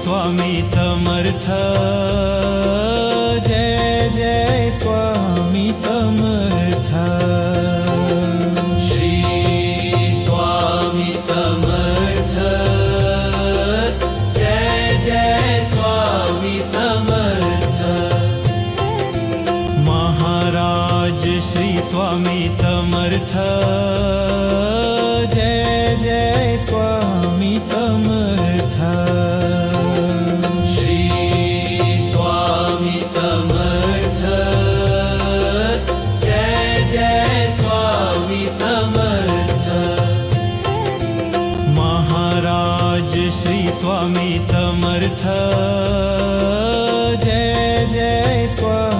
Swami Samarth. Jai Jai Swami Samarth. Shri Swami Samarth. Jai Jai Swami Samarth. Maharaj Shri Swami Samarth. Jai Jai Swami Samarth. Shri Swami Samarth. Jai Jai Swami.